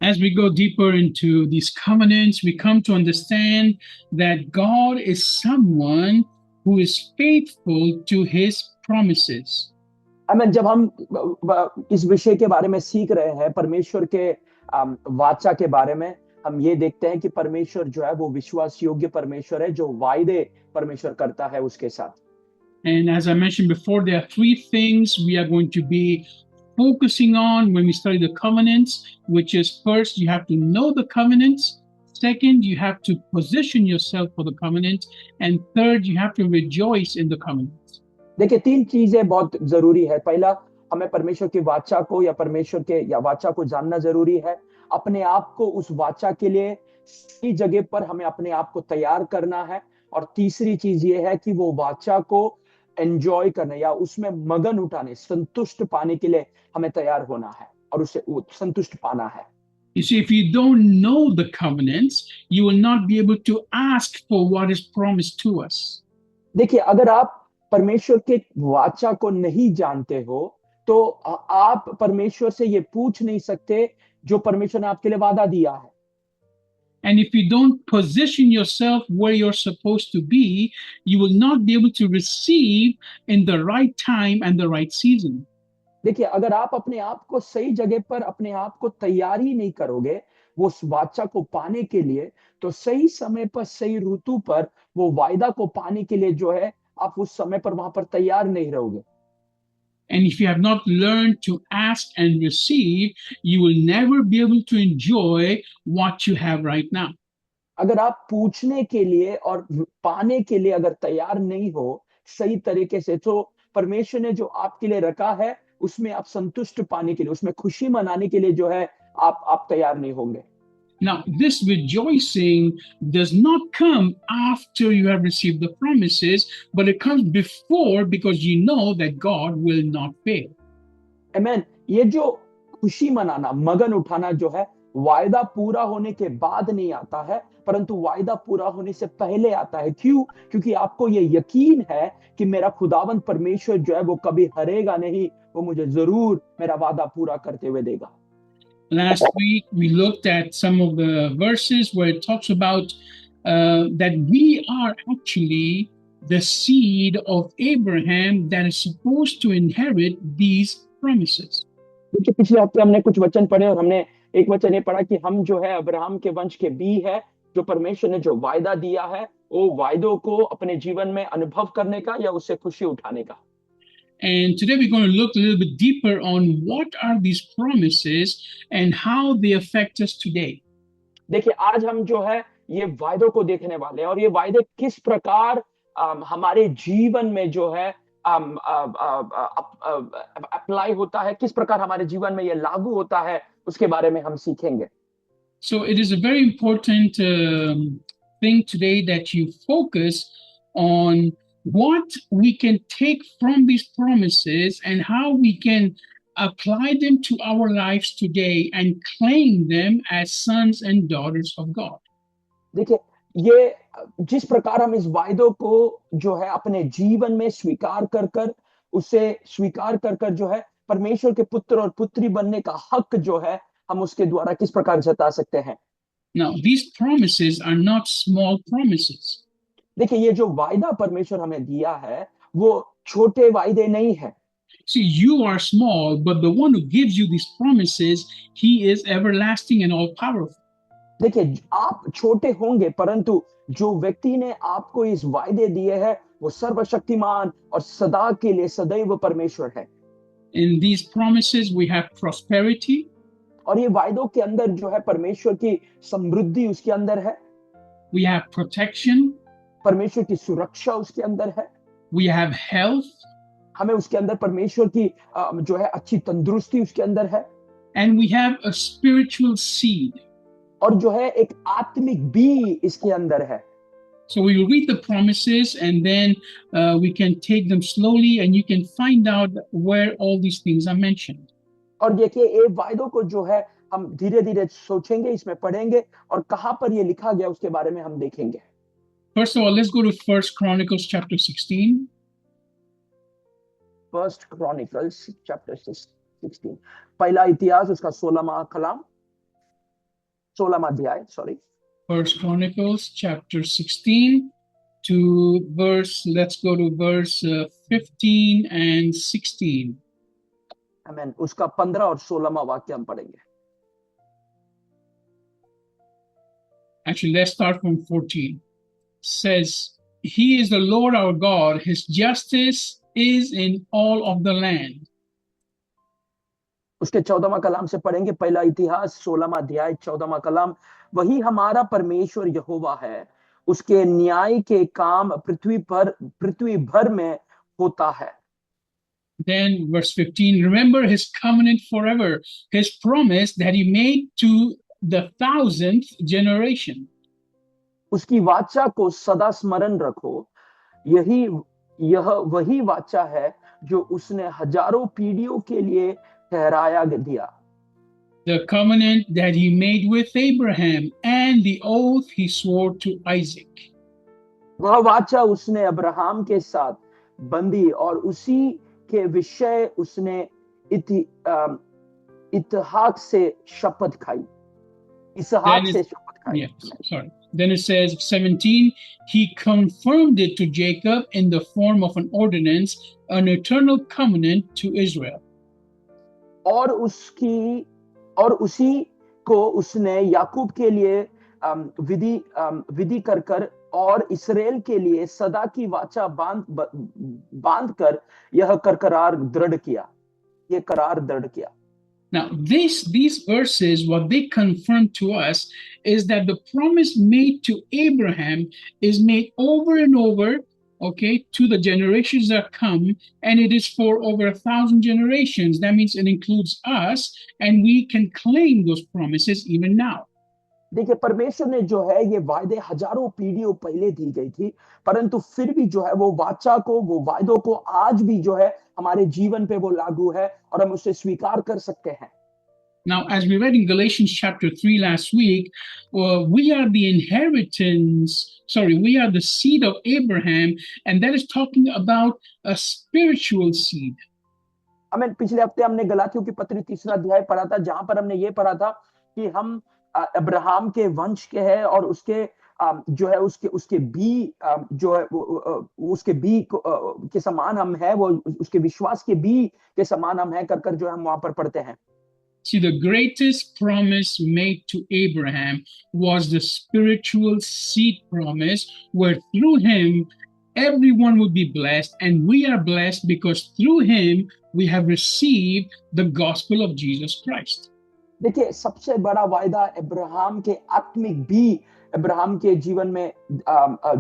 As we go deeper into these covenants, we come to understand that God is someone who is faithful to his promises. Amen. जब हम इस विषय के बारे में सीख रहे हैं, परमेश्वर के वाचा के बारे में, हम ये देखते हैं कि परमेश्वर जो है वो विश्वास योग्य परमेश्वर है, जो वायदे परमेश्वर करता है उसके साथ। And as I mentioned before, there are three things we are going to be focusing on when we study the covenants, which is first, you have to know the covenants. Second, you have to position yourself for the covenant. And third, you have to rejoice in the covenant. देखिए, तीन चीजें बहुत जरूरी है। पहला, हमें परमेश्वर की वाचा को या परमेश्वर के या वाचा को जानना जरूरी है। अपने आप को उस वाचा के लिए सही जगह पर हमें अपने आप को तैयार करना है। और तीसरी चीज ये है कि वो वाचा को एंजॉय करने या उसमें मगन उठाने, संतुष्ट पाने के लिए हमें तैयार होना है और उसे संतुष्ट पाना है। You see, if you don't know the covenants, you will not be able to ask for what is promised to us. देखिए, अगर आप परमेश्वर के वाचा को नहीं जानते हो, तो आप परमेश्वर से ये पूछ नहीं सकते जो परमेश्वर ने आपके लिए वादा दिया है। And if you don't position yourself where you're supposed to be, you will not be able to receive in the right time and the right season. देखिए, अगर आप अपने आप को सही जगह पर अपने आप को तैयार ही नहीं करोगे वो उस वाचा को पाने के लिए, तो सही समय पर सही ऋतु पर वो वायदा को पाने के लिए जो है आप उस समय पर वहां पर तैयार नहीं रहोगे। And if you have not learned to ask and receive, you will never be able to enjoy what you have right now. अगर आप पूछने के लिए और पाने के लिए अगर तैयार नहीं हो सही तरीके से, तो परमेश्वर ने जो आपके लिए रखा है उसमें आप संतुष्ट पाने के लिए, उसमें खुशी मनाने के लिए जो है आप तैयार नहीं होंगे। Now, this rejoicing does not come after you have received the promises, but it comes before because you know that God will not fail. आमेन। ये जो खुशी मनाना, मगन उठाना जो है, वायदा पूरा होने के बाद नहीं आता है, परंतु वायदा पूरा होने से पहले आता है। क्यों? क्योंकि आपको ये यकीन है कि मेरा खुदावंद परमेश्वर जो है वो कभी हारेगा नहीं, वो मुझे जरूर मेरा वादा पूरा करते हुए देगा। Last week, we looked at some of the verses where it talks about that we are actually the seed of Abraham that is supposed to inherit these promises. देखिए, पिछले हफ्ते हमने कुछ वचन पढ़े और हमने एक वचन ये पढ़ा कि हम जो है अब्राहम के वंश के बी है, जो परमेश्वर ने जो वायदा दिया है वो वायदों को अपने जीवन में अनुभव करने का या उससे खुशी उठाने का। And today we're going to look a little bit deeper on what are these promises and how they affect us today. देखिए, आज हम जो है ये वायदों को देखने वाले हैं और ये वायदे किस प्रकार हमारे जीवन में जो है अप्लाई होता है, किस प्रकार हमारे जीवन में ये लागू होता है, उसके बारे में हम सीखेंगे। So it is a very important thing today that you focus on what we can take from these promises and how we can apply them to our lives today and claim them as sons and daughters of God. देखिए, ये जिस प्रकार हम इस वायदों को जो है अपने जीवन में स्वीकार कर कर उसे स्वीकार कर कर जो है परमेश्वर के पुत्र और पुत्री बनने का हक जो है हम उसके द्वारा किस प्रकार जता सकते हैं। Now, these promises are not small promises. देखिए, ये जो वायदा परमेश्वर हमें दिया है वो छोटे वायदे नहीं है। See, you are small, but the one who gives you these promises, he is everlasting and all powerful. देखिए, आप छोटे होंगे परंतु जो व्यक्ति ने आपको इस वायदे दिए हैं वो सर्वशक्तिमान और सदा के लिए सदैव परमेश्वर है। In these promises, we have prosperity. और ये वायदों के अंदर जो है परमेश्वर की समृद्धि उसके अंदर है। We have protection. परमेश्वर की सुरक्षा उसके अंदर है। We have health. हमें उसके अंदर परमेश्वर की जो है अच्छी तंदुरुस्ती उसके अंदर है। And we have a spiritual seed. और जो है एक आत्मिक बीज इसके अंदर है। So we will read the promises and then we can take them slowly and you can find out where all these things are mentioned. और देखिए, ये वायदों को जो है हम धीरे धीरे सोचेंगे, इसमें पढ़ेंगे और कहां पर ये लिखा गया उसके बारे में हम देखेंगे। First of all, let's go to 1 Chronicles chapter 16. 1 Chronicles chapter 16, पहला इतिहास उसका 16वां कलाम। 16वां अध्याय, sorry, First Chronicles chapter 16 to let's go to verse 15 and 16. आमेन। उसका 15 और 16वां वाक्य हम पढ़ेंगे। Actually, let's start from 14. Says, He is the Lord our God, His justice is in all of the land. उसके 14वां कलाम से पढ़ेंगे। पहला इतिहास 16वां अध्याय 14वां कलाम। वही हमारा परमेश्वर यहोवा है, उसके न्याय के काम पृथ्वी भर में होता है। Then verse 15, remember his covenant forever, his promise that he made to the 1000th generation. उसकी वाचा को सदा स्मरण रखो, यह वही वाचा है जो उसने हजारों पीढ़ियों के लिए ठहराया दिया। The covenant that he made with Abraham and the oath he swore to Isaac. वह वाचा उसने अब्राहम के साथ बंदी और उसी के विषय उसने इसहाक से शपथ खाई। इसहाक से शपथ खाई। Yes, sorry. Then it says 17, he confirmed it to Jacob in the form of an ordinance, an eternal covenant to Israel. और उसी को उसने याकूब के लिए विधि कर और इसराइल के लिए सदा की वाचा बांध कर यह करार दृढ़ किया। Now, these verses, what they confirm to us is that the promise made to Abraham is made over and over, okay, to the generations that come, and it is for over 1,000 generations. That means it includes us, and we can claim those promises even now. देखिए, परमेश्वर ने जो है ये वायदे हजारों पीढ़ियों पहले दी गई थी, परंतु फिर भी जो है वो वाचा को, वो वायदों को आज भी जो है हमारे जीवन पे वो लागू है और हम उसे स्वीकार कर सकते हैं। Now, as we read in Galatians chapter 3 last week, we are the we are the seed of Abraham, and that is talking about a spiritual seed. हमें पिछले हफ्ते हमने गलातियों की पत्री 3 अध्याय पढ़ा था, जहां पर हमने ये पढ़ा था कि हम अब्राहम के वंश के हैं और उसके जो है उसके बी जो है उसके बी के समान हम हैं, वो उसके विश्वास के बी के समान हम हैं कर जो हम वहां पर पढ़ते हैं। See, the greatest promise made to Abraham was the spiritual seed promise, where through him everyone would be blessed, and we are blessed because through him we have received the gospel of Jesus Christ. देखिए, सबसे बड़ा वायदा Abraham के आत्मिक भी Abraham के जीवन में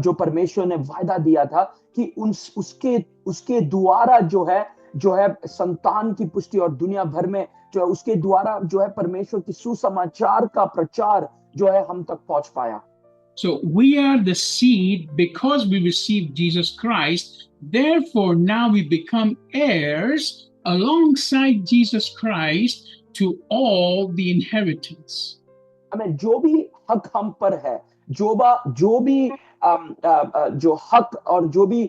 जो परमेश्वर ने वायदा दिया था कि उसके द्वारा जो है संतान की पुष्टि, और दुनिया भर में जो है उसके द्वारा जो है परमेश्वर की सुसमाचार का प्रचार जो है हम तक पहुंच पाया। So we are the seed because we received Jesus Christ. Therefore, now we become heirs alongside Jesus Christ to all the inheritance. हमें जो भी हक हम पर है, जो भी जो हक और जो भी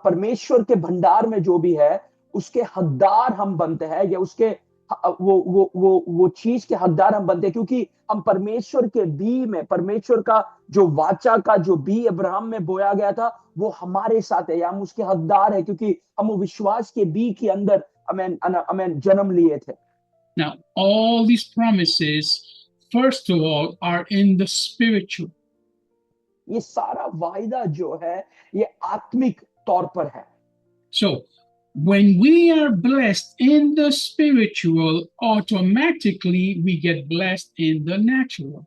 परमेश्वर के भंडार में जो भी है, उसके हकदार हम बनते हैं, या उसके वो चीज के हकदार हम बनते हैं, क्योंकि हम परमेश्वर के बी में, परमेश्वर का जो वाचा का जो बी अब्राहम में बोया गया था वो हमारे साथ है, या हम उसके हकदार है, क्योंकि हम वो विश्वास के बी के अंदर हमें जन्म लिए थे। Now, all these promises, first of all, are in the spiritual. ये सारा वायदा जो है ये आत्मिक तौर पर है। So, when we are blessed in the spiritual, automatically we get blessed in the natural.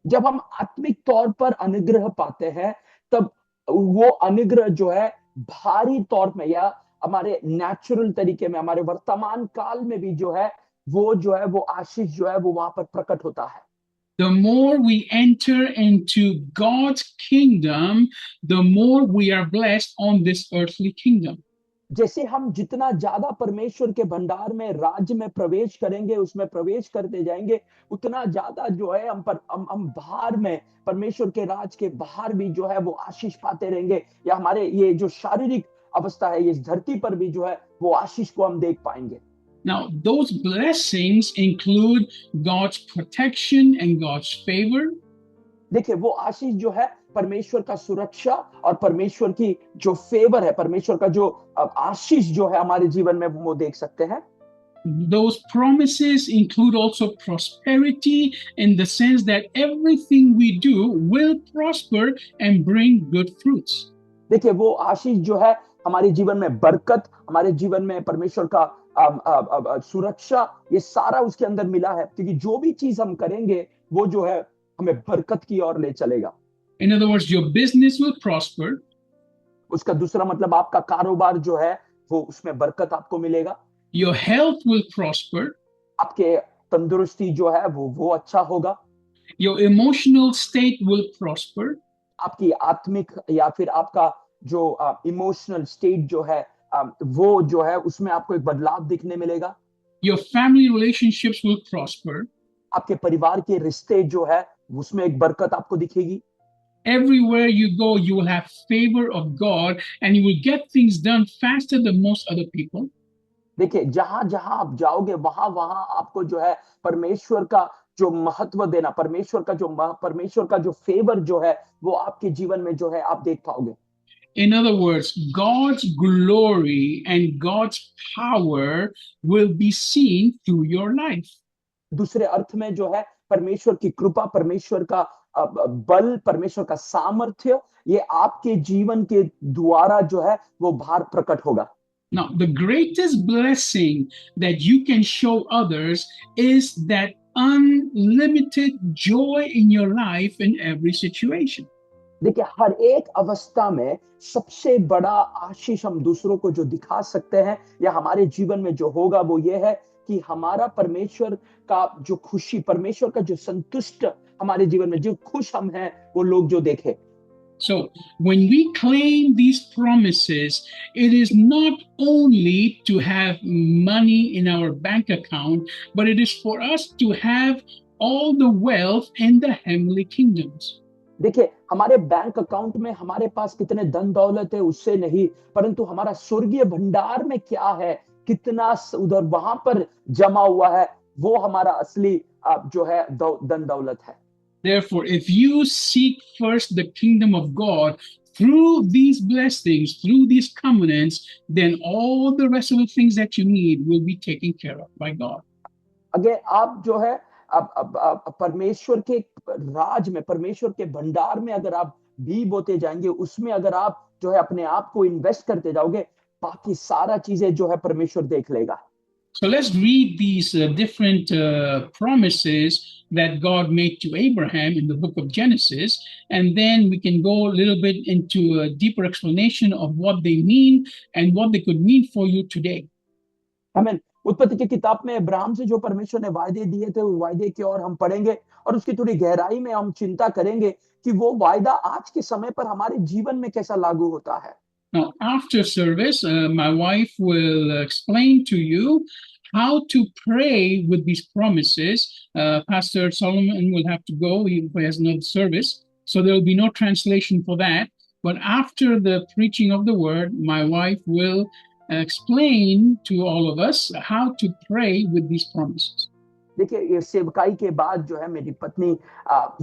जब हम आत्मिक तौर पर अनुग्रह पाते हैं, तब वो अनुग्रह जो है भारी तौर में या हमारे नेचुरल तरीके में, हमारे वर्तमान काल में भी जो है वो आशीष जो है वो वहां पर प्रकट होता है। The more we enter into God's kingdom, the more we are blessed on this earthly kingdom. जैसे हम जितना ज्यादा परमेश्वर के भंडार में, राज्य में प्रवेश करेंगे, उसमें प्रवेश करते जाएंगे, उतना ज्यादा जो है हम बाहर में, परमेश्वर के राज के बाहर भी जो है वो आशीष पाते रहेंगे, या हमारे ये जो शारीरिक अवस्था है इस धरती पर भी जो है वो आशीष को हम देख पाएंगे। Now, those blessings include God's protection and God's favor. देखिए वो आशीष जो है परमेश्वर का सुरक्षा और परमेश्वर की जो फेवर है, परमेश्वर का जो आशीष जो है हमारे जीवन में वो देख सकते हैं। Those promises include also prosperity in the sense that everything we do will prosper and bring good fruits. देखिए वो आशीष जो है हमारे जीवन में बरकत, हमारे जीवन में परमेश्वर का सुरक्षा, ये सारा उसके अंदर मिला है, क्योंकि जो भी चीज हम करेंगे वो जो है हमें बरकत की ओर ले चलेगा। In other words, your business will prosper, उसका दूसरा मतलब आपका कारोबार जो है वो उसमें बरकत आपको मिलेगा। your health will prosper, आपके तंदुरुस्ती जो है वो अच्छा होगा। your emotional state will prosper, आपकी आत्मिक या फिर आपका जो इमोशनल स्टेट जो है वो जो है उसमें आपको एक बदलाव दिखने मिलेगा। your family relationships will prosper. आपके परिवार के रिश्ते जो है उसमें एक बरकत आपको दिखेगी। Everywhere you go, you will have favor of God and you will get things done faster than most other people. देखिए जहां जहां आप जाओगे वहां वहां आपको जो है परमेश्वर का जो महत्व देना, परमेश्वर का जो फेवर जो है वो आपके जीवन में जो है आप देख पाओगे। In other words, God's glory and God's power will be seen through your life. दूसरे अर्थ में जो है परमेश्वर की कृपा, परमेश्वर का बल, परमेश्वर का सामर्थ्य, ये आपके जीवन के द्वारा जो है वो बाहर प्रकट होगा। Now, the greatest blessing that you can show others is that unlimited joy in your life in every situation. देखिए हर एक अवस्था में सबसे बड़ा आशीष हम दूसरों को जो दिखा सकते हैं या हमारे जीवन में जो होगा वो ये है कि हमारा परमेश्वर का जो खुशी, परमेश्वर का जो संतुष्ट हमारे जीवन में जो खुश हम हैं वो लोग जो देखे। So, when we claim these promises, it is not only to have money in our bank account, but it is for us to have all the wealth in the heavenly kingdoms. देखिए हमारे bank account में हमारे पास कितने धन दौलत है उससे नहीं, परंतु हमारा स्वर्गीय भंडार में क्या है, कितना उधर वहां पर जमा हुआ है, वो हमारा असली जो है धन दौलत है। Therefore, if you seek first the kingdom of God through these blessings, through these covenants, then all the rest of the things that you need will be taken care of by God. अगर आप जो है परमेश्वर के राज में, परमेश्वर के भंडार में अगर आप भी बोते जाएंगे, उसमें अगर आप जो है अपने आप को इन्वेस्ट करते जाओगे, बाकी सारा चीजें जो है परमेश्वर देख लेगा। So let's read these different promises that God made to Abraham in the book of Genesis, and then we can go a little bit into a deeper explanation of what they mean and what they could mean for you today. आमीन। उत्पत्ति की किताब में Abraham से जो परमेश्वर ने वायदे दिए थे, उस वायदे की ओर हम पढ़ेंगे और उसकी थोड़ी गहराई में हम चिंता करेंगे कि वो वायदा आज के समय पर हमारे जीवन में कैसा लागू होता है। Now, after service, my wife will explain to you how to pray with these promises. Pastor Solomon will have to go, he has another service, so there will be no translation for that. But after the preaching of the word, my wife will explain to all of us how to pray with these promises. देखिए ये सेवकाई के बाद जो है मेरी पत्नी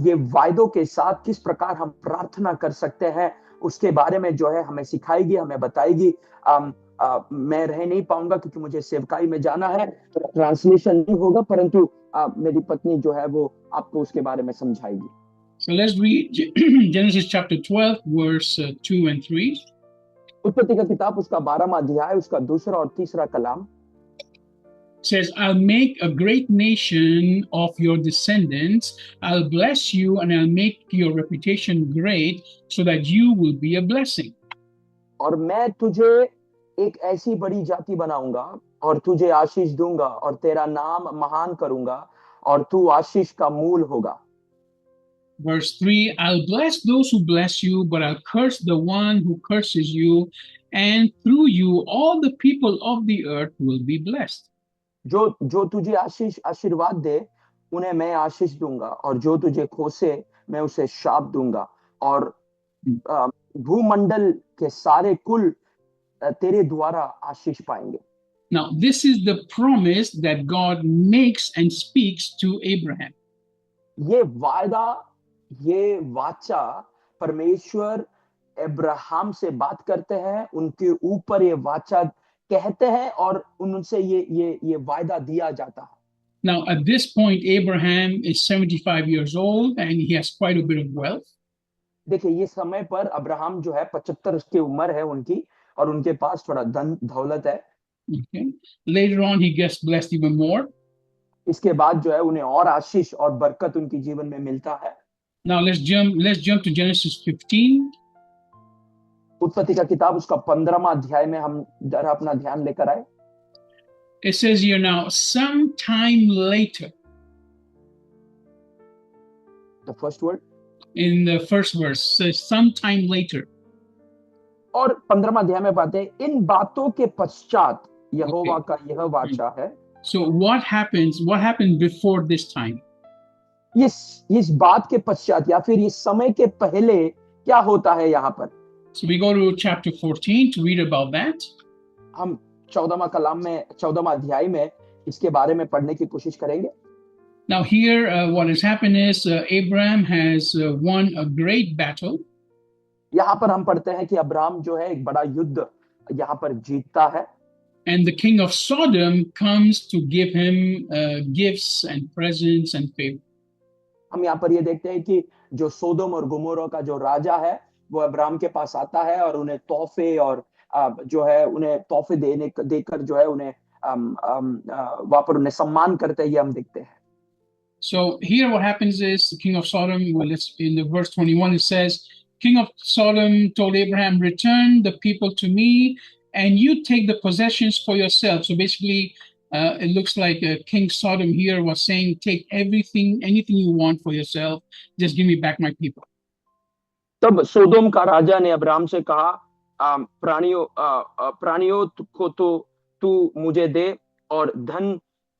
ये वायदों के साथ किस प्रकार हम प्रार्थना कर सकते हैं उसके बारे में जो है हमें सिखाएगी, हमें बताएगी। मैं रह नहीं पाऊंगा क्योंकि मुझे सेवकाई में जाना है, ट्रांसलेशन नहीं होगा, परंतु मेरी पत्नी जो है वो आपको उसके बारे में समझाएगी। So let's read Genesis chapter 12, verse 2 and 3. उत्पत्ति का किताब उसका 12वां अध्याय उसका दूसरा और तीसरा कलाम says, I'll make a great nation of your descendants. I'll bless you and I'll make your reputation great so that you will be a blessing. और मैं तुझे एक ऐसी बड़ी जाति बनाऊंगा और तुझे आशीष दूंगा और तेरा नाम महान करूंगा और तू आशीष का मूल होगा। Verse 3, I'll bless those who bless you, but I'll curse the one who curses you, and through you all the people of the earth will be blessed. जो तुझे आशीर्वाद दे उन्हें मैं आशीष दूंगा और जो तुझे खोसे मैं उसे शाप दूंगा और भूमंडल के सारे कुल तेरे द्वारा आशीष पाएंगे। Now, this is the promise that God makes and speaks to Abraham. ये वायदा, ये वाचा परमेश्वर अब्राहम से बात करते हैं, उनके ऊपर ये वाचा कहते हैं और उनसे ये वायदा दिया जाता है। Now, at this point, Abraham is 75 years old and he has quite a bit of wealth. देखिए, ये समय पर अब्राहम जो है 75 की उम्र है उनकी, और उनके पास थोड़ा धन दौलत है। Okay. Later on, he gets blessed even more. इसके बाद जो है उन्हें और आशीष और बरकत उनके जीवन में मिलता है। Now let's jump to Genesis 15. उत्पत्ति का किताब उसका 15वां अध्याय में हम जरा अपना ध्यान लेकर आए। It says here now, sometime later, The first word, in the first verse, says sometime later. और 15वां अध्याय में पाते हैं, इन बातों के पश्चात यहोवा का यह वाचा है। So what happened before this time? इस बात के पश्चात या फिर इस समय के पहले क्या होता है यहाँ पर? So we go to chapter 14 to read about that. हम 14वां अध्याय में इसके बारे में पढ़ने की कोशिश करेंगे। Now here what has happened is Abraham has won a great battle. यहाँ पर हम पढ़ते हैं कि अब्राहम जो है एक बड़ा युद्ध यहाँ पर जीतता है। And the king of Sodom comes to give him gifts and presents and favor. हम यहाँ पर ये देखते हैं कि जो सोदोम और गुमोरा का जो राजा है वो अब्राहम के पास आता है और उन्हें तोहफे और जो है उन्हें तोहफे देकर जो है उन्हें वहां पर उन्हें सम्मान करते हुए हम देखते हैं। So here what happens is the king of Sodom, in the verse 21 it says, King of Sodom told Abraham, return the people to me and you take the possessions for yourself. So basically it looks like King Sodom here was saying, take anything you want for yourself, just give me back my people. तब सोदोम का राजा ने Abraham से कहा, प्राणियों को तो तू मुझे दे और धन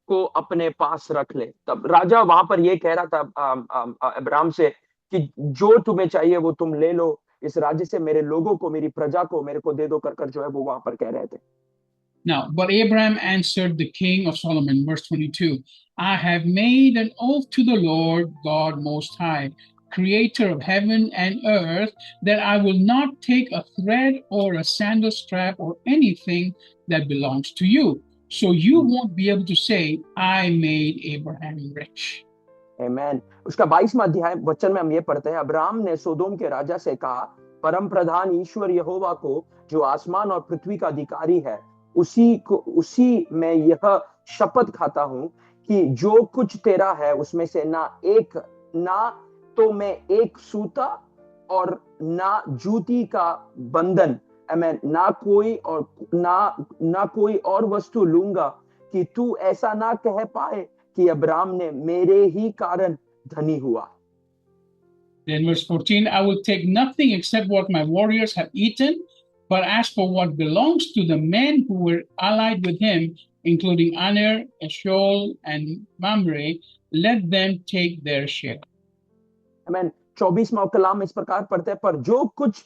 को अपने पास रख ले। तब राजा वहां पर ये कह रहा था अब्राहम से कि जो तुम्हें चाहिए वो तुम ले लो, इस राज्य से मेरे लोगों को, मेरी प्रजा को मेरे को दे दो कर जो है वो वहां पर कह रहे थे। Now, but Abraham answered the king of Solomon, verse 22, I have made an oath to the Lord God Most High, creator of heaven and earth, that I will not take a thread or a sandal strap or anything that belongs to you. So you won't be able to say, I made Abraham rich. Amen. उसका 22वां अध्याय वचन में हम ये पढ़ते हैं, Abraham ने सोदोम के राजा से कहा, परम प्रधान ईश्वर यहोवा को जो आसमान और पृथ्वी का अधिकारी है, उसी में यह शपथ खाता हूं कि जो कुछ तेरा है उसमें से ना तो मैं एक सूता और ना जूती का बंधन, ना कोई और वस्तु लूंगा कि तू ऐसा ना कह पाए कि अब्राहम ने मेरे ही कारण धनी हुआ। Then verse 14, I will take nothing except what my warriors have eaten, but as for what belongs to the men who were allied with him, including Aner, Eshol, and Mamre, let them take their share. Amen. 24वां कलाम इस प्रकार पढ़ते हैं, पर जो कुछ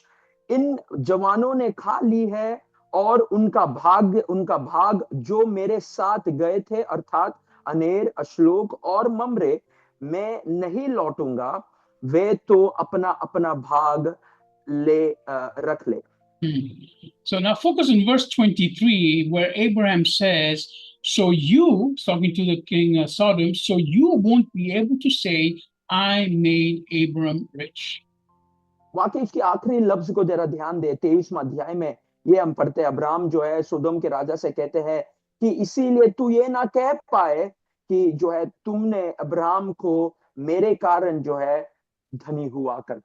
इन जवानों ने खा ली है और उनका भाग जो मेरे साथ गए थे, अर्थात अनेर, अश्लोक और ममरे, मैं नहीं लौटूंगा, वे तो अपना अपना भाग रख ले। So now focus on verse 23, where Abraham says, so you, talking to the king of Sodom, so you won't be able to say, I made Abram rich. वाकई इसके आखिरी लफ्ज को जरा ध्यान दे, 23वां अध्याय में ये हम पढ़ते हैं, अब्राहम जो है सोदोम के राजा से कहते हैं कि इसीलिए तू ये ना कह पाए कि जो है तुमने अब्राहम को मेरे कारण जो है धनी हुआ कर।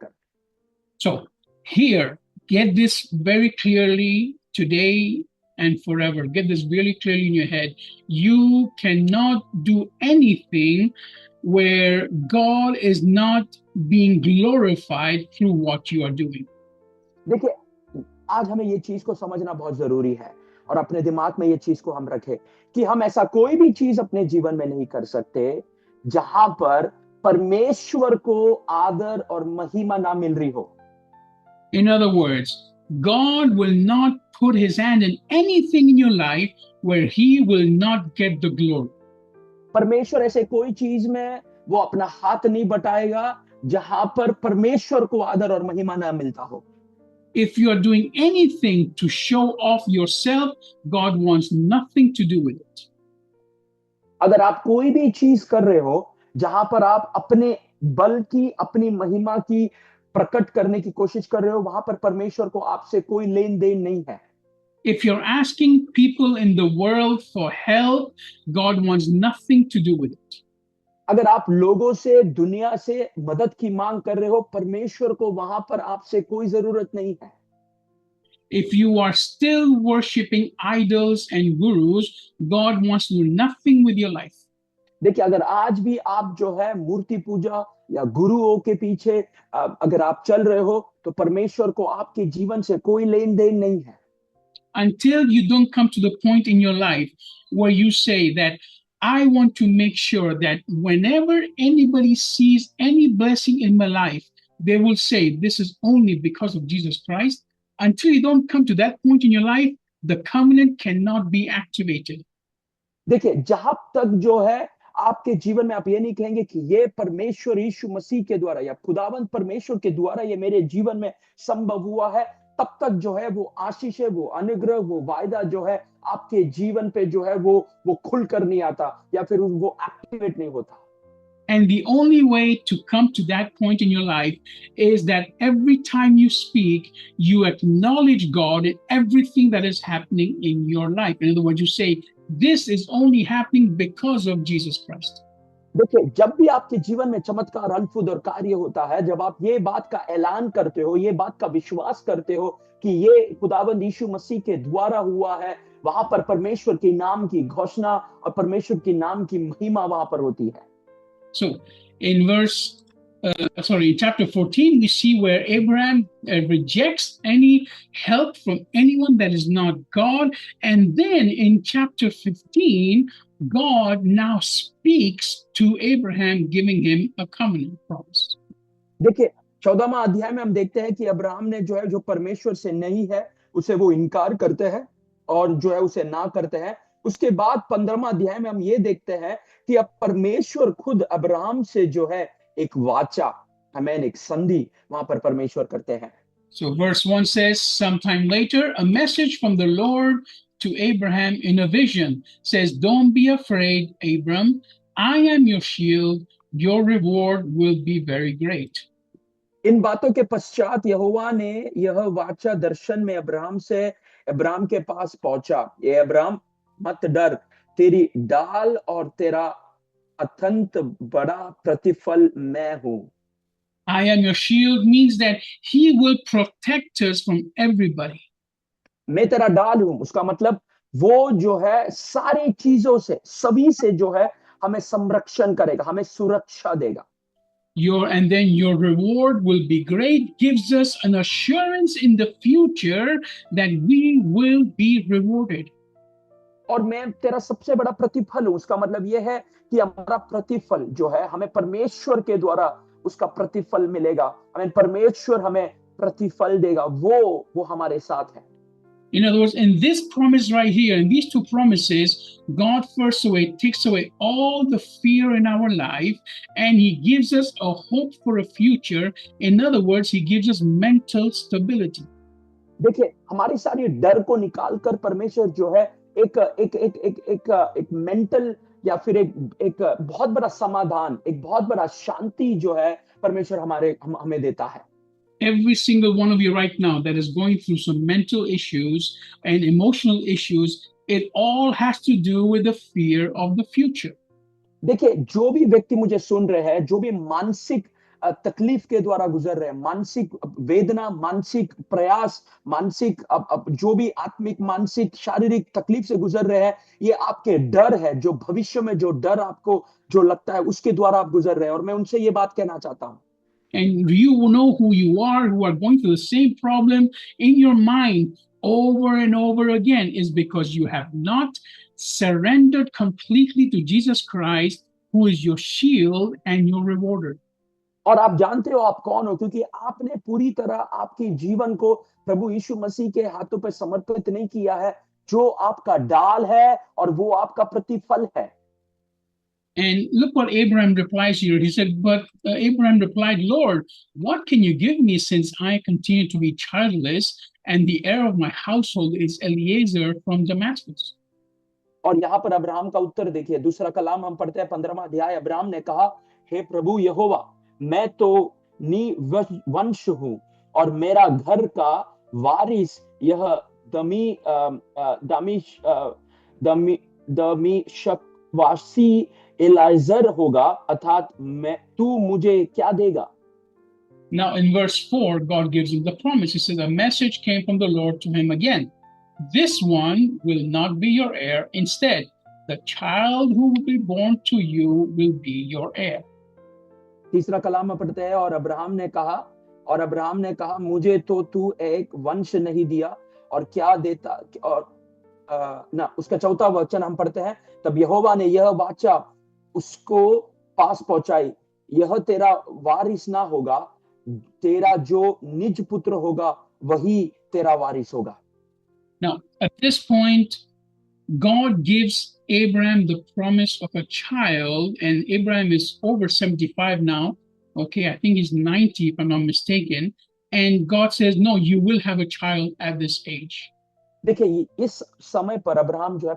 So here, get this very clearly today and forever. Get this really clearly in your head. You cannot do anything where God is not being glorified through what you are doing. देखिए, आज हमें ये चीज को समझना बहुत जरूरी है और अपने दिमाग में ये चीज को हम रखें कि हम ऐसा कोई भी चीज अपने जीवन में नहीं कर सकते जहां पर परमेश्वर को आदर और महिमा ना मिल रही हो। In other words, God will not put his hand in anything in your life where he will not get the glory. परमेश्वर ऐसे कोई चीज में वो अपना हाथ नहीं बटाएगा जहां पर परमेश्वर को आदर और महिमा ना मिलता हो। If you are doing anything to show off yourself, God wants nothing to do with it. अगर आप कोई भी चीज कर रहे हो जहां पर आप अपने बल की, अपनी महिमा की प्रकट करने की कोशिश कर रहे हो, वहां पर परमेश्वर को आपसे कोई लेन देन नहीं है। If you're asking people in the world for help, God wants nothing to do with it. अगर आप लोगों से, दुनिया से मदद की मांग कर रहे हो, परमेश्वर को वहां पर आपसे कोई जरूरत नहीं है। If you are still worshiping idols and gurus, God wants to do nothing with your life. देखिए, अगर आज भी आप जो है मूर्ति पूजा या गुरुओं के पीछे अगर आप चल रहे हो, तो परमेश्वर को आपके जीवन से कोई लेन देन नहीं है। Until you don't come to the point in your life where you say that I want to make sure that whenever anybody sees any blessing in my life, they will say this is only because of Jesus Christ. Until you don't come to that point in your life, the covenant cannot be activated. देखिए, जहां तक जो है आपके जीवन में आप ये नहीं कहेंगे कि ये परमेश्वर यीशु मसीह के द्वारा या खुदावंत परमेश्वर के द्वारा ये मेरे जीवन में संभव हुआ है, तब तक जो है वो आशीष है, वो अनुग्रह, वो वायदा जो है आपके जीवन पे जो है वो खुलकर नहीं आता या फिर वो एक्टिवेट नहीं होता। And the only way to come to that point in your life is that every time you speak, you acknowledge God in everything that is happening in your life. In other words, you say, this is only happening because of Jesus Christ. देखिए, जब भी आपके जीवन में चमत्कार, अद्भुत और कार्य होता है, जब आप ये बात का ऐलान करते हो, ये बात का विश्वास करते हो कि ये खुदावंद यीशु मसीह के द्वारा हुआ है, वहां पर परमेश्वर के नाम की घोषणा और परमेश्वर के नाम की महिमा वहां पर होती है। So in chapter 14, we see where Abraham rejects any help from anyone that is not God. And then in chapter 15, God now speaks to Abraham, giving him a covenant promise. देखिए, 14वां अध्याय में हम देखते हैं कि अब्राहम ने जो है, जो परमेश्वर से नहीं है, उसे वो इनकार करते हैं और जो है उसे ना करते हैं। उसके बाद 15वां अध्याय में हम ये देखते हैं कि अब परमेश्वर खुद अब्राहम से जो है एक वाचा, हमें एक संधि वहां पर परमेश्वर करते हैं। So verse 1 says, sometime later, a message from the Lord to Abraham in a vision says, don't be afraid, Abram. I am your shield. Your reward will be very great. इन बातों के पश्चात यहोवा ने यह वाचा दर्शन में अब्राहम के पास पहुंचा। ये अब्राहम, मत डर, तेरी डाल और तेरा अत्यंत बड़ा प्रतिफल मैं हूं। I am your shield means that he will protect us from everybody. मैं तेरा डाल हूं, उसका मतलब वो जो है सारी चीजों से, सभी से जो है हमें संरक्षण करेगा, हमें सुरक्षा देगा। And then your reward will be great, gives us an assurance in the future that we will be rewarded. और मैं तेरा सबसे बड़ा प्रतिफल हूं, उसका मतलब यह है कि हमारा प्रतिफल जो है हमें परमेश्वर के द्वारा उसका प्रतिफल मिलेगा, हमें परमेश्वर हमें प्रतिफल देगा, वो हमारे साथ है। In other words, in this promise right here, in these two promises, God first takes away all the fear in our life, and he gives us a hope for a future. In other words, he gives us mental stability. देखिए, हमारी सारी डर को निकालकर परमेश्वर जो है एक मेंटल या फिर एक बहुत बड़ा समाधान, एक बहुत बड़ा शांति जो है परमेश्वर हमें देता है। Every single one of you right now that is going through some mental issues and emotional issues, it all has to do with the fear of the future. देखिए, जो भी व्यक्ति मुझे सुन रहे हैं, जो भी मानसिक तकलीफ के द्वारा गुजर रहे हैं, मानसिक वेदना, मानसिक प्रयास, मानसिक जो भी आत्मिक, मानसिक, शारीरिक तकलीफ से गुजर रहे हैं, ये आपके डर है, जो भविष्य में जो डर आपको जो लगता है उसके द्वारा आप गुजर रहे हैं। और मैं उनसे ये बात कहना चाहता हूं। And you will know who you are, who are going through the same problem in your mind over and over again, is because you have not surrendered completely to Jesus Christ, who is your shield and your rewarder. और आप जानते हो आप कौन हो, क्योंकि आपने पूरी तरह आपके जीवन को प्रभु यीशु मसीह के हाथों पर समर्पित नहीं किया है, जो आपका डाल है और वो आपका प्रतिफल है। And look what Abraham replies here. He said, But Abraham replied, Lord, what can you give me since I continue to be childless, and the heir of my household is Eliezer from Damascus? और यहाँ पर Abraham का उत्तर देखिए, दूसरा कलाम हम पढ़ते हैं 15वां अध्याय। अब्राहम ने कहा, हे प्रभु यहोवा, मैं तो निवंश हूँ और मेरा घर का वारिस यह दमी दमिश दमी दमिश्कवासी एलाइजर होगा, अर्थात मैं तू मुझे क्या देगा। Now, in verse 4, God gives him the promise. He says, A message came from the Lord to him again. This one will not be your heir. Instead, the child who will be born to you will be your heir. तीसरा कलाम में पढ़ते हैं, और Abraham ने कहा, मुझे तो तू एक वंश नहीं दिया और क्या देता। और ना, उसका चौथा वचन हम पढ़ते हैं, तब यहोवा ने यह वाचा उसको पास पहुंचाई, यह तेरा वारिस ना होगा, तेरा जो निज पुत्र होगा वही तेरा वारिस होगा। Now, at this point, God gives Abraham the promise of a child, and Abraham is over 75 now. Okay, I think he's 90 if I'm not mistaken. And God says, No, you will have a child at this age. देखिए, इस समय पर Abraham जो है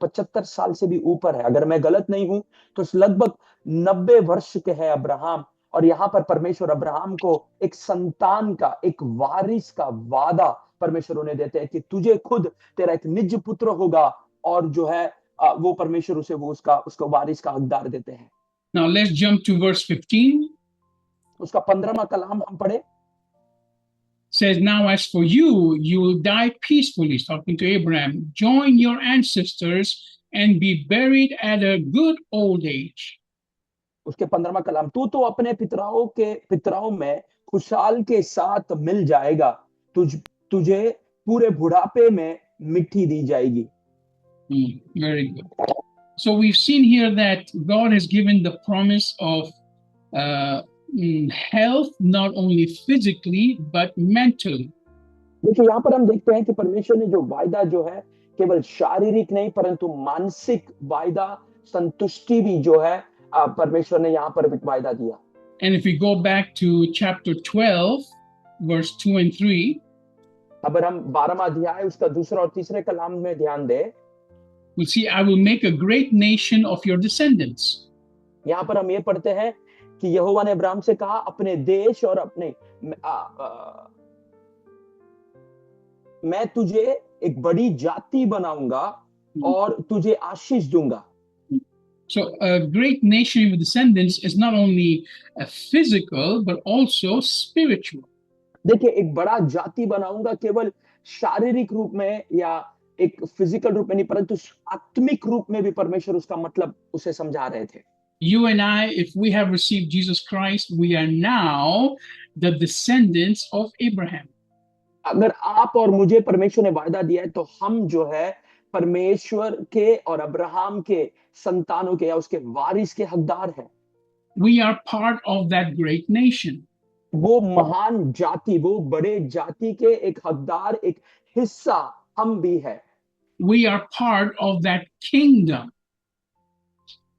75 साल से भी ऊपर है, अगर मैं गलत नहीं हूं तो लगभग 90 वर्ष के है अब्राहम। और यहाँ पर परमेश्वर अब्राहम को एक संतान का, एक वारिस का वादा परमेश्वर उन्हें देते हैं कि तुझे खुद तेरा एक निज पुत्र होगा, और जो है वो परमेश्वर उसे वो उसको वारिस का हकदार देते हैं। Now let's jump to verse 15. उसका 15वां कलाम हम पढ़े। Says, Now as for you, you will die peacefully, talking to Abraham, join your ancestors and be buried at a good old age. उसके 15वां कलाम, तू तो अपने पितराओं में खुशहाल के साथ मिल जाएगा, तुझे पूरे बुढ़ापे में मिट्टी दी जाएगी। Very good. So we've seen here that God has given the promise of health, not only physically, but mentally. देखिए, यहाँ पर हम देखते हैं कि परमेश्वर ने जो वायदा जो है, केवल शारीरिक नहीं परंतु मानसिक वायदा, संतुष्टि भी जो है परमेश्वर ने यहाँ पर वायदा दिया। And if we go back to chapter 12, verse 2 and 3, अगर हम 12वां अध्याय उसका दूसरा और तीसरे कलाम में ध्यान दें, we'll see, I will make a great nation of your descendants. यहाँ पर हम ये पढ़ते हैं कि यहोवा ने अब्राहम से कहा, अपने देश और अपने मैं तुझे एक बड़ी जाति बनाऊंगा और तुझे आशीष दूंगा। So a great nation with descendants is not only physical but also spiritual. देखिए, एक बड़ा जाति बनाऊंगा केवल शारीरिक रूप में या एक फिजिकल रूप में नहीं, परंतु आत्मिक रूप में भी परमेश्वर उसका मतलब उसे समझा रहे थे। You and I, if we have received Jesus Christ, we are now the descendants of Abraham. अगर आप और मुझे परमेश्वर ने वायदा दिया है, तो हम जो है परमेश्वर के और अब्राहम के संतानों के या उसके वारिस के हकदार हैं। We are part of that great nation. वो महान जाति, वो बड़े जाति के एक हकदार, एक हिस्सा हम भी है। We are part of that kingdom.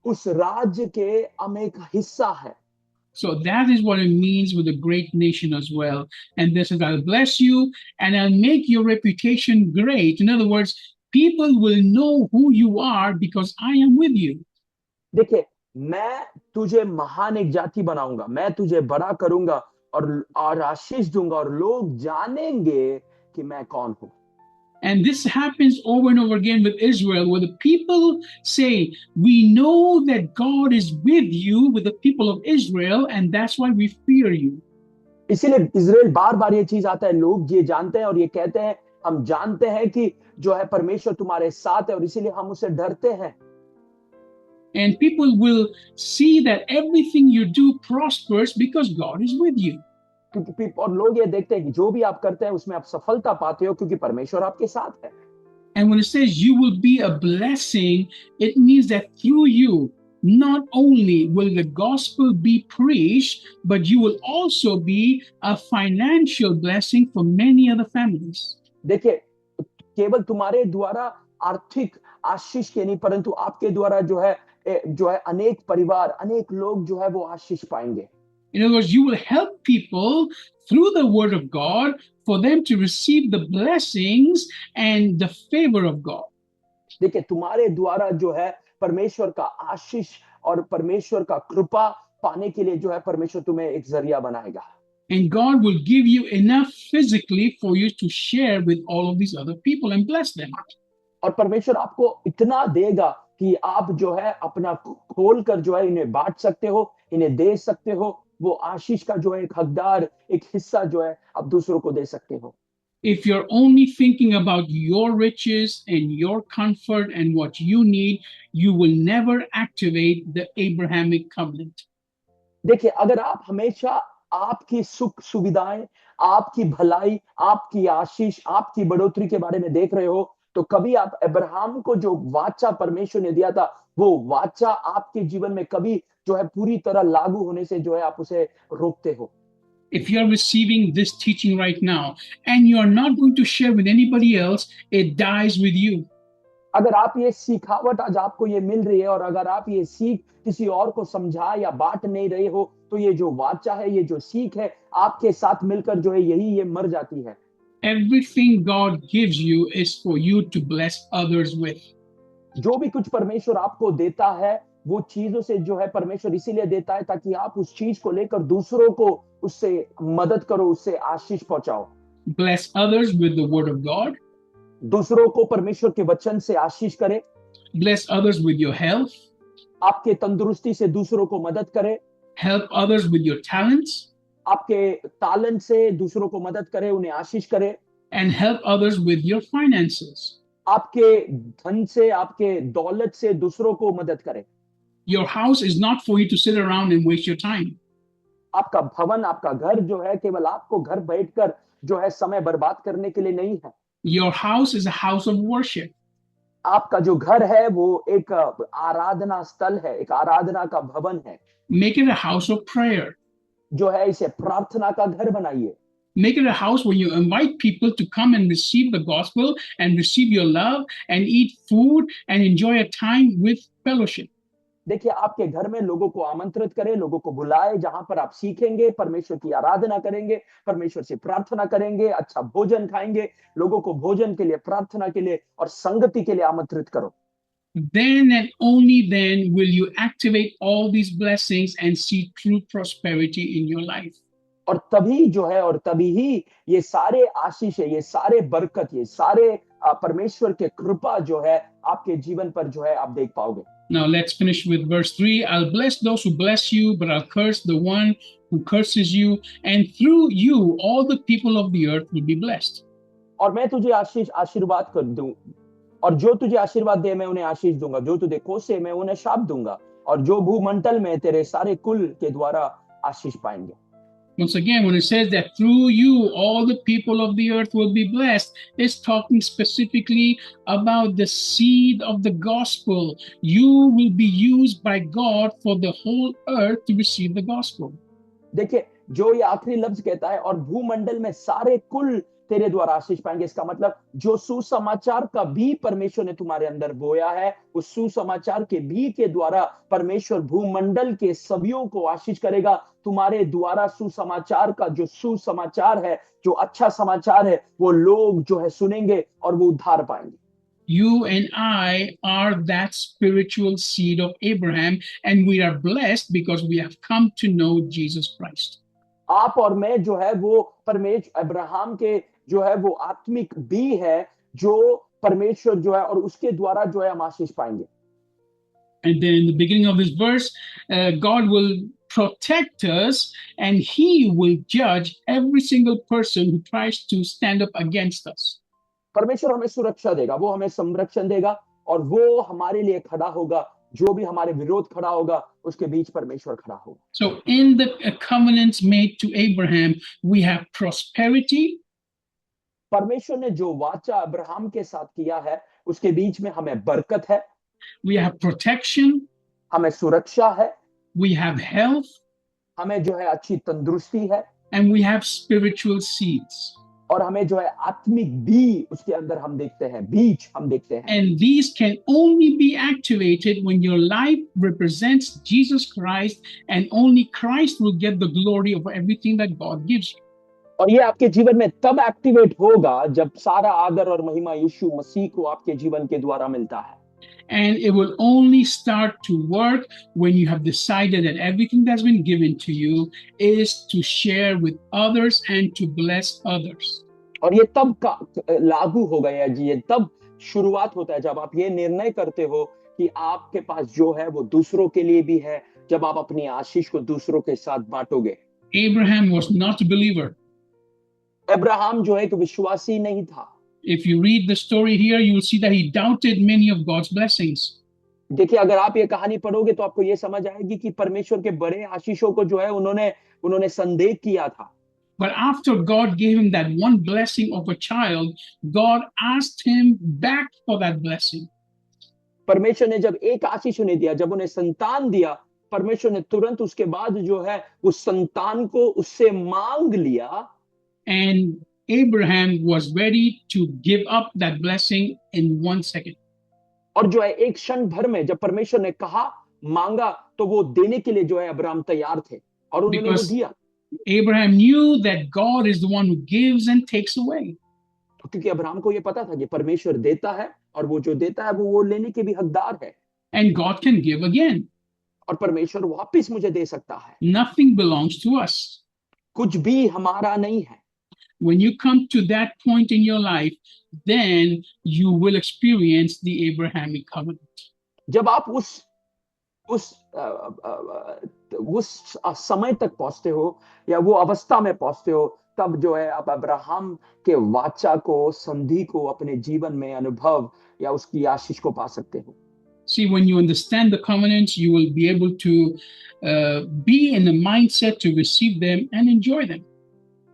उस राज्य के हम एक हिस्सा है। So that is what it means with a great nation as well. And this is, I'll bless you and I'll make your reputation great. In other words, people will know who you are because I am with you. देखिए, मैं तुझे महान एक जाति बनाऊंगा, मैं तुझे बड़ा करूंगा और आशीष दूंगा, और लोग जानेंगे कि मैं कौन हूं। And this happens over and over again with Israel, where the people say, we know that God is with you, with the people of Israel, and that's why we fear you. इसीलिए Israel बार बार ये चीज आता है, लोग ये जानते हैं और ये कहते हैं, हम जानते हैं कि जो है परमेश्वर तुम्हारे साथ है और इसीलिए हम उससे डरते हैं। And people will see that everything you do prospers because God is with you. और लोग ये देखते हैं कि जो भी आप करते हैं उसमें आप सफलता पाते हो क्योंकि परमेश्वर आपके साथ है। And when it says you will be a blessing, it means that through you, not only will the gospel be preached, but you will also be a financial blessing for many other families. देखिए, केवल तुम्हारे द्वारा आर्थिक आशीष के नहीं, परंतु आपके द्वारा जो है अनेक परिवार, अनेक लोग जो है वो आशीष पाएंगे। In other words, you will help people through the word of God for them to receive the blessings and the favor of God. देखिए, तुम्हारे द्वारा जो है परमेश्वर का आशीष और परमेश्वर का कृपा पाने के लिए जो है परमेश्वर तुम्हें एक जरिया बनाएगा। And God will give you enough physically for you to share with all of these other people and bless them. और परमेश्वर आपको इतना देगा कि आप जो है अपना खोल कर जो है इन्हें बांट सकते हो, इन्हें दे सकते हो। वो आशीष का जो है एक हकदार, एक हिस्सा जो है आप दूसरों को दे सकते हो। If you're only thinking about your riches and your comfort and what you need, you will never activate the Abrahamic covenant. देखिए, अगर आप हमेशा आपकी सुख सुविधाएं, आपकी भलाई, आपकी आशीष, आपकी बढ़ोतरी के बारे में देख रहे हो, तो कभी आप अब्राहम को जो वाचा परमेश्वर ने दिया था, वो वाचा आपके जीवन में कभी जो है पूरी तरह लागू होने से जो है आप उसे रोकते हो। If you're receiving this teaching right now and you're not going to share with anybody else, it dies with you. अगर आप ये सिखावट आज आपको ये मिल रही है और अगर आप ये सीख किसी और को समझा या बांट नहीं रहे हो, तो ये जो वाचा है, ये जो सीख है, आपके साथ मिलकर जो है ये मर जाती है। Everything God gives you is for you to bless others with. जो भी कुछ परमेश्वर आपको देता है, वो चीजों से जो है परमेश्वर इसीलिए देता है ताकि आप उस चीज को लेकर दूसरों को उससे मदद करो, उससे आशीष पहुंचाओ। Bless others with the word of God. दूसरों को परमेश्वर के वचन से आशीष करे। Bless others with your health. आपके तंदुरुस्ती से दूसरों को मदद करे। Help others with your talents. आपके तालन से दूसरों को मदद करे, उन्हें आशीष करे। And help others with your finances. आपके धन से, आपके दौलत से दूसरों को मदद करे। Your house is not for you to sit around and waste your time. आपका भवन, आपका घर जो है केवल आपको घर बैठकर जो है समय बर्बाद करने के लिए नहीं है। Your house is a house of worship. आपका जो घर है वो एक आराधना स्थल है, एक आराधना का भवन है। Make it a house of prayer. जो है इसे प्रार्थना का घर बनाइए। Make it a house where you invite people to come and receive the gospel and receive your love and eat food and enjoy a time with fellowship. देखिए, आपके घर में लोगों को आमंत्रित करें, लोगों को बुलाए, जहां पर आप सीखेंगे, परमेश्वर की आराधना करेंगे, परमेश्वर से प्रार्थना करेंगे, अच्छा भोजन खाएंगे। लोगों को भोजन के लिए, प्रार्थना के लिए और संगति के लिए आमंत्रित करो। Then and only then will you activate all these blessings and see true prosperity in your life. और तभी जो है और तभी ही ये सारे आशीष है, ये सारे बरकत, ये सारे परमेश्वर के कृपा जो है आपके जीवन पर जो है आप देख पाओगे। Now let's finish with verse 3. I'll bless those who bless you, but I'll curse the one who curses you, and through you all the people of the earth will be blessed. और मैं तुझे आशीर्वाद कर दूं, और जो तुझे आशीर्वाद दे मैं उन्हें आशीष दूंगा, जो तुझे कोसे मैं उन्हें शाप दूंगा, और जो भूमंडल में तेरे सारे कुल के द्वारा आशीष पाएंगे। Once again, when it says that through you all the people of the earth will be blessed, it's talking specifically about the seed of the gospel. You will be used by God for the whole earth to receive the gospel. देखिए, जो ये आखिरी लफ्ज कहता है, और भूमंडल में सारे कुल तेरे द्वारा आशीष पाएंगे, इसका मतलब जो सुसमाचार का भी परमेश्वर ने तुम्हारे अंदर बोया है, उस सुसमाचार के भी के द्वारा परमेश्वर भूमंडल के सभीयों को आशीष करेगा। तुम्हारे द्वारा सुसमाचार का जो सुसमाचार है, जो अच्छा समाचार है, वो लोग जो है सुनेंगे और वो उद्धार पाएंगे। You and I are that spiritual seed of Abraham, and we are blessed because we have come to know Jesus Christ. आप और मैं जो है वो परमेश्वर अब्राहम के जो है वो आत्मिक भी है, जो परमेश्वर जो है और उसके द्वारा जो है हम आशीष पाएंगे। And then in the beginning of this verse, God will protect us and he will judge every single person who tries to stand up against us. परमेश्वर हमें सुरक्षा देगा, वो हमें संरक्षण देगा, और वो हमारे लिए खड़ा होगा। जो भी हमारे विरोध खड़ा होगा, उसके बीच परमेश्वर खड़ा होगा। So in the covenants made to Abraham, we have prosperity. परमेश्वर ने जो वाचा अब्राहम के साथ किया है, उसके बीच में हमें बरकत है। We have protection. हमें सुरक्षा है, we have health, हमें जो है अच्छी तंदुरुस्ती है, and we have spiritual seeds. और हमें जो है आत्मिक बी उसके अंदर हम देखते हैं, बीज हम देखते हैं। And these can only be activated when your life represents Jesus Christ, and only Christ will get the glory of everything that God gives you. और ये आपके जीवन में तब एक्टिवेट होगा जब सारा आदर और महिमा यीशु मसीह को आपके जीवन के द्वारा मिलता है। And it will only start to work when you have decided that everything that's been given to you is to share with others and to bless others. और ये तब लागू होगा, या जी ये तब शुरुआत होता है जब आप ये निर्णय करते हो कि आपके पास जो है वो दूसरों के लिए भी है, जब आप अपनी आशीष को दूसरों के साथ बांटोगे। Abraham was not a believer. Abraham जो है एक विश्वासी नहीं था। If you read the story here, you will see that he doubted many of God's blessings. देखिए, अगर आप ये कहानी पढ़ोगे तो आपको ये समझ आएगी कि परमेश्वर के बड़े आशीषों को जो है उन्होंने संदेह किया था। But after God gave him that one blessing of a child, God asked him back for that blessing. परमेश्वर ने जब एक आशीष उन्हें दिया, जब उन्हें संतान दिया, परमेश्वर ने तुरंत उसके बाद जो है उस संतान को उससे मांग लिया। And Abraham was ready to give up that blessing in 1 second. और जो है एक क्षण भर में जब परमेश्वर ने कहा, मांगा, तो वो देने के लिए जो है अब्राहम तैयार थे और उन्होंने वो दिया। Abraham knew that God is the one who gives and takes away. तो क्योंकि अब्राहम को ये पता था कि परमेश्वर देता है और वो जो देता है वो लेने के भी हकदार है। And God can give again. और परमेश्वर वापस मुझे दे सकता है। Nothing belongs to us. कुछ भी हमारा नहीं है। When you come to that point in your life, then you will experience the Abrahamic covenant. जब आप उस समय तक पहुंचते हो या वो अवस्था में पहुंचते हो, तब जो है आप अब्राहम के वाचा को, संधि को अपने जीवन में अनुभव या उसकी आशीष को पा सकते हो। See, when you understand the covenants, you will be able to be in the mindset to receive them and enjoy them.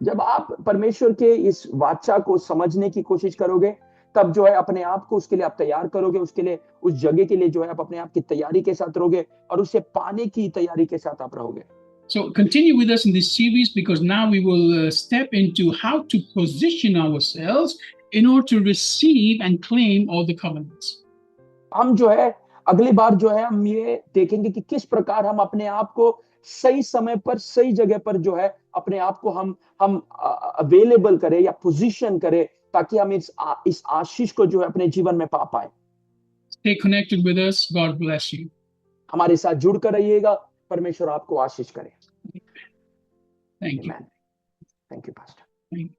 जब आप परमेश्वर के इस वाचा को समझने की कोशिश करोगे, तब जो है अपने आप को उसके लिए आप तैयार करोगे, उसके लिए, उस जगह के लिए जो है आप अपने आप की तैयारी के साथ रहोगे और उसे पाने की तैयारी के साथ आप रहोगे। So continue with us in this series, because now we will step into how to position ourselves in order to receive and claim all the covenants. हम जो है अगली बार जो है हम ये देखेंगे कि किस प्रकार हम अपने आप को सही समय पर, सही जगह पर जो है अपने आप को हम अवेलेबल करें या पोजीशन करें, ताकि हम इस आशीष को जो है अपने जीवन में पा पाए। Stay connected with us. God bless you. हमारे साथ जुड़कर रहिएगा। परमेश्वर आपको आशीष करे। Thank you. Amen. Thank you, Pastor. Thank you.